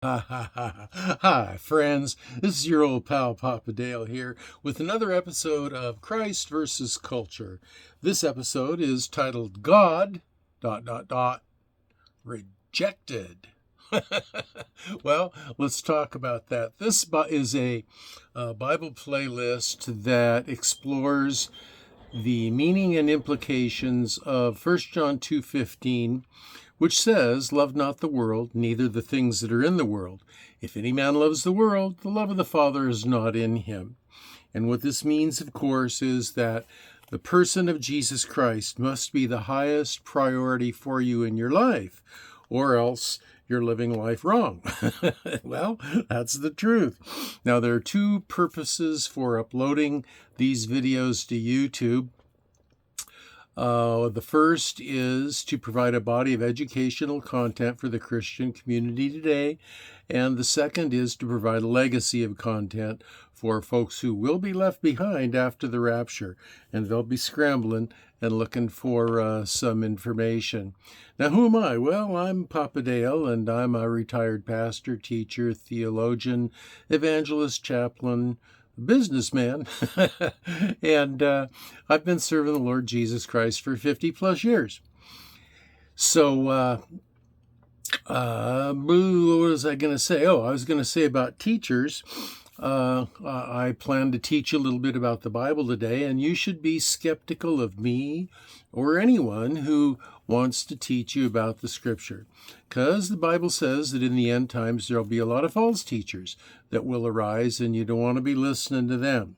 Hi, friends. This is your old pal Papa Dale here with another episode of Christ versus Culture. This episode is titled God Rejected. Well, let's talk about that. This is a Bible playlist that explores the meaning and implications of 1 John 2:15, which says, "Love not the world, neither the things that are in the world. If any man loves the world, the love of the Father is not in him." And what this means, of course, is that the person of Jesus Christ must be the highest priority for you in your life, or else you're living life wrong. Well, that's the truth. Now, there are two purposes for uploading these videos to YouTube. The first is to provide a body of educational content for the Christian community today. And the second is to provide a legacy of content for folks who will be left behind after the rapture. And they'll be scrambling and looking for some information. Now, who am I? Well, I'm Papa Dale, and I'm a retired pastor, teacher, theologian, evangelist, chaplain, businessman, and I've been serving the Lord Jesus Christ for 50 plus years. So, what was I going to say? Oh, I was going to say about teachers. I plan to teach a little bit about the Bible today, and you should be skeptical of me or anyone who wants to teach you about the Scripture, because the Bible says that in the end times there'll be a lot of false teachers that will arise, and you don't want to be listening to them.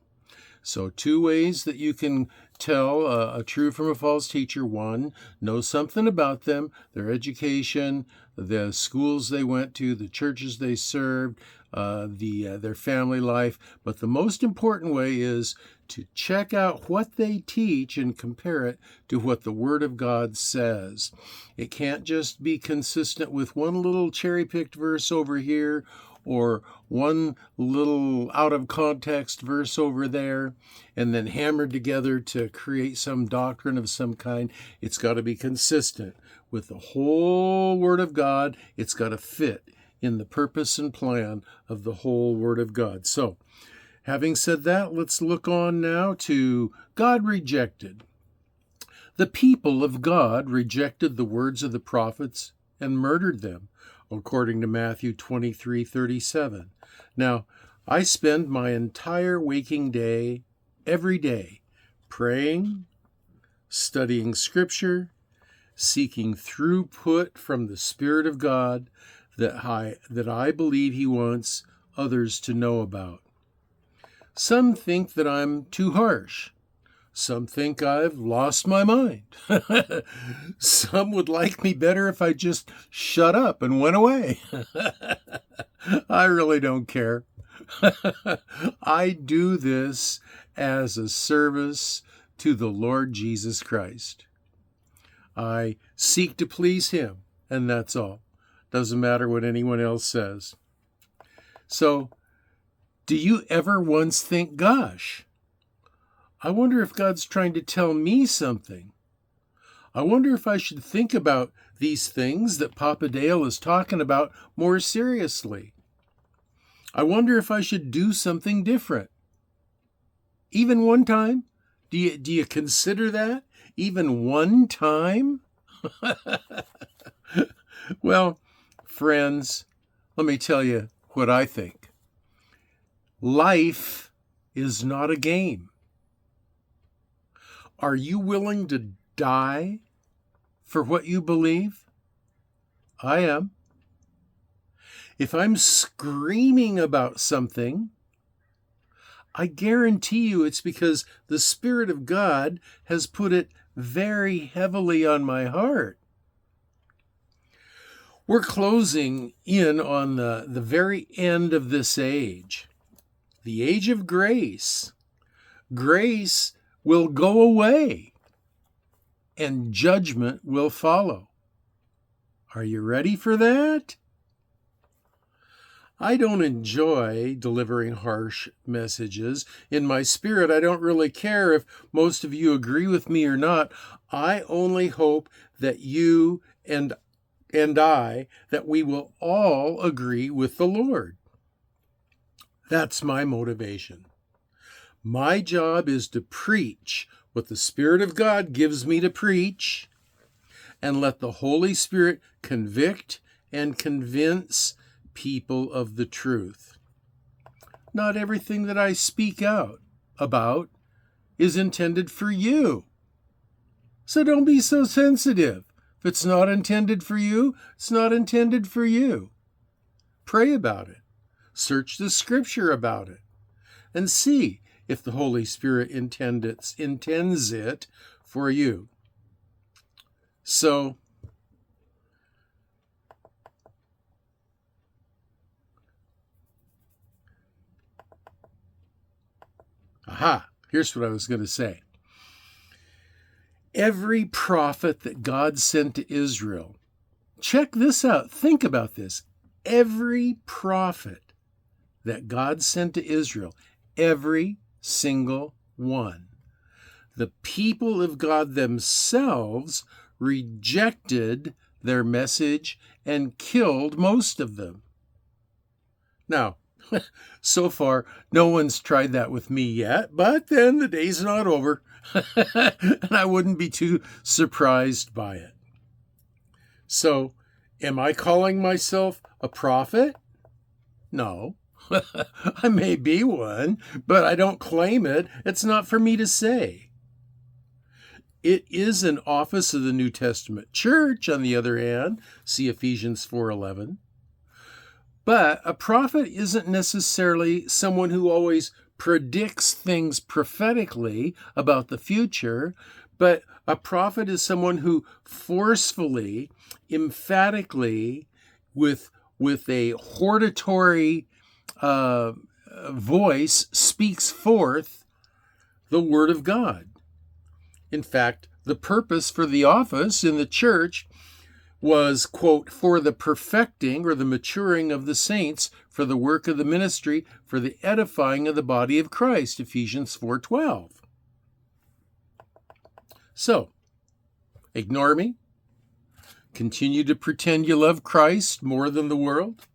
So 2 ways that you can tell a true from a false teacher. 1, know something about them, their education, the schools they went to, the churches they served, their family life. But the most important way is to check out what they teach and compare it to what the Word of God says. It can't just be consistent with one little cherry-picked verse over here or one little out of context verse over there and then hammered together to create some doctrine of some kind. It's got to be consistent with the whole Word of God. It's got to fit in the purpose and plan of the whole Word of God. So, having said that, let's look on now to God rejected. The people of God rejected the words of the prophets and murdered them, according to Matthew 23:37. Now, I spend my entire waking day, every day, praying, studying Scripture, seeking throughput from the Spirit of God that I believe He wants others to know about. Some think that I'm too harsh. Some think I've lost my mind. Some would like me better if I just shut up and went away. I really don't care. I do this as a service to the Lord Jesus Christ. I seek to please Him, and that's all. Doesn't matter what anyone else says. So, do you ever once think, gosh, I wonder if God's trying to tell me something? I wonder if I should think about these things that Papa Dale is talking about more seriously. I wonder if I should do something different. Even one time? Do you consider that? Even one time? Well, friends, let me tell you what I think. Life is not a game. Are you willing to die for what you believe? I am. If I'm screaming about something, I guarantee you it's because the Spirit of God has put it very heavily on my heart. We're closing in on the very end of this age, the age of grace. Grace will go away, and judgment will follow. Are you ready for that? I don't enjoy delivering harsh messages. In my spirit, I don't really care if most of you agree with me or not. I only hope that you and and I that we will all agree with the Lord. That's my motivation. My job is to preach what the Spirit of God gives me to preach, and let the Holy Spirit convict and convince people of the truth. Not everything that I speak out about is intended for you. So don't be so sensitive. If it's not intended for you, it's not intended for you. Pray about it. Search the Scripture about it, and see if the Holy Spirit intends it for you. So, here's what I was going to say. Every prophet that God sent to Israel, check this out, think about this. Every prophet that God sent to Israel, every single one, the people of God themselves rejected their message and killed most of them. Now, so far, no one's tried that with me yet, but then the day's not over, and I wouldn't be too surprised by it. So, am I calling myself a prophet? No. I may be one, but I don't claim it. It's not for me to say. It is an office of the New Testament church, on the other hand. See Ephesians 4:11. But a prophet isn't necessarily someone who always predicts things prophetically about the future, but a prophet is someone who forcefully, emphatically, with a hortatory voice, speaks forth the Word of God. In fact, the purpose for the office in the church was, quote, for the perfecting or the maturing of the saints, for the work of the ministry, for the edifying of the body of Christ, Ephesians 4:12. So, ignore me? Continue to pretend you love Christ more than the world?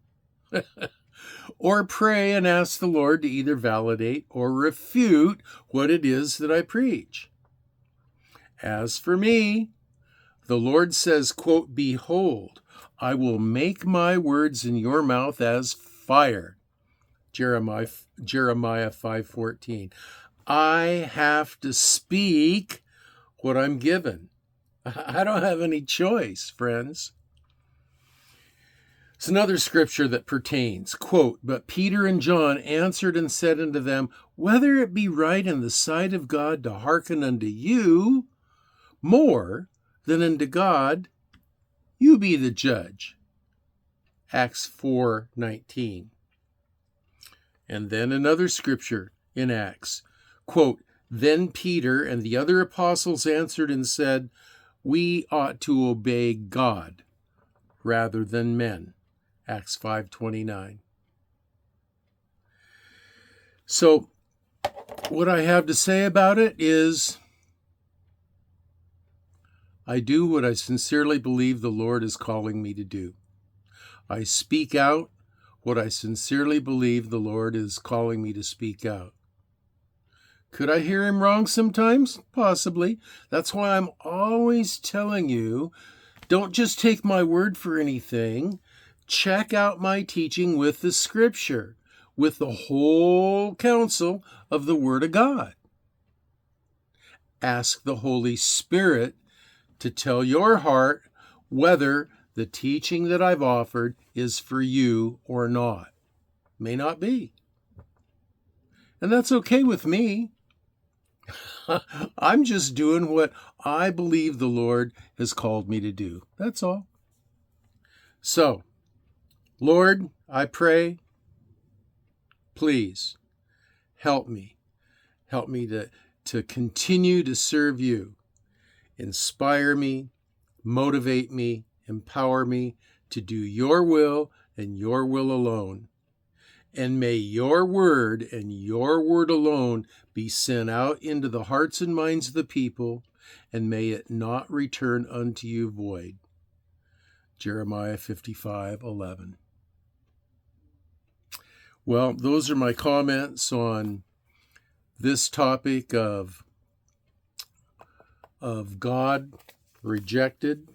Or pray and ask the Lord to either validate or refute what it is that I preach. As for me, the Lord says, quote, behold, I will make my words in your mouth as fire. Jeremiah 5:14. I have to speak what I'm given. I don't have any choice, friends. It's another scripture that pertains, quote, but Peter and John answered and said unto them, whether it be right in the sight of God to hearken unto you more than unto God, you be the judge. Acts 4:19. And then another scripture in Acts, quote, then Peter and the other apostles answered and said, we ought to obey God rather than men. Acts 5:29. So what I have to say about it is, I do what I sincerely believe the Lord is calling me to do. I speak out what I sincerely believe the Lord is calling me to speak out. Could I hear him wrong sometimes? Possibly. That's why I'm always telling you, don't just take my word for anything. Check out my teaching with the Scripture, with the whole counsel of the Word of God. Ask the Holy Spirit to tell your heart whether the teaching that I've offered is for you or not. May not be. And that's okay with me. I'm just doing what I believe the Lord has called me to do. That's all. So, Lord, I pray, please help me. Help me to continue to serve you. Inspire me, motivate me, empower me to do your will and your will alone. And may your word and your word alone be sent out into the hearts and minds of the people, and may it not return unto you void. Jeremiah 55:11. Well, those are my comments on this topic of God rejected.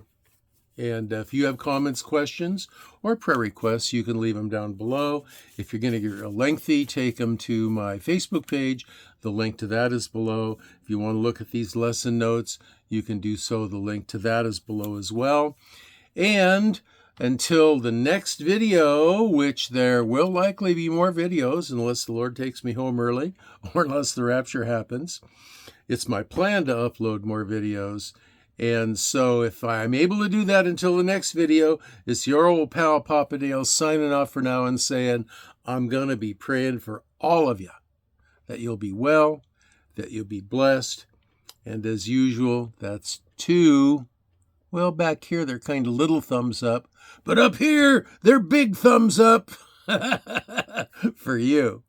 And if you have comments, questions, or prayer requests, you can leave them down below. If you're going to get lengthy, take them to my Facebook page. The link to that is below. If you want to look at these lesson notes, you can do so. The link to that is below as well. And until the next video, which there will likely be more videos unless the Lord takes me home early or unless the rapture happens. It's my plan to upload more videos. And so if I'm able to do that until the next video, it's your old pal Papa Dale signing off for now and saying, I'm going to be praying for all of you, that you'll be well, that you'll be blessed. And as usual, that's two. Well, back here, they're kind of little thumbs up. But up here, they're big thumbs up for you.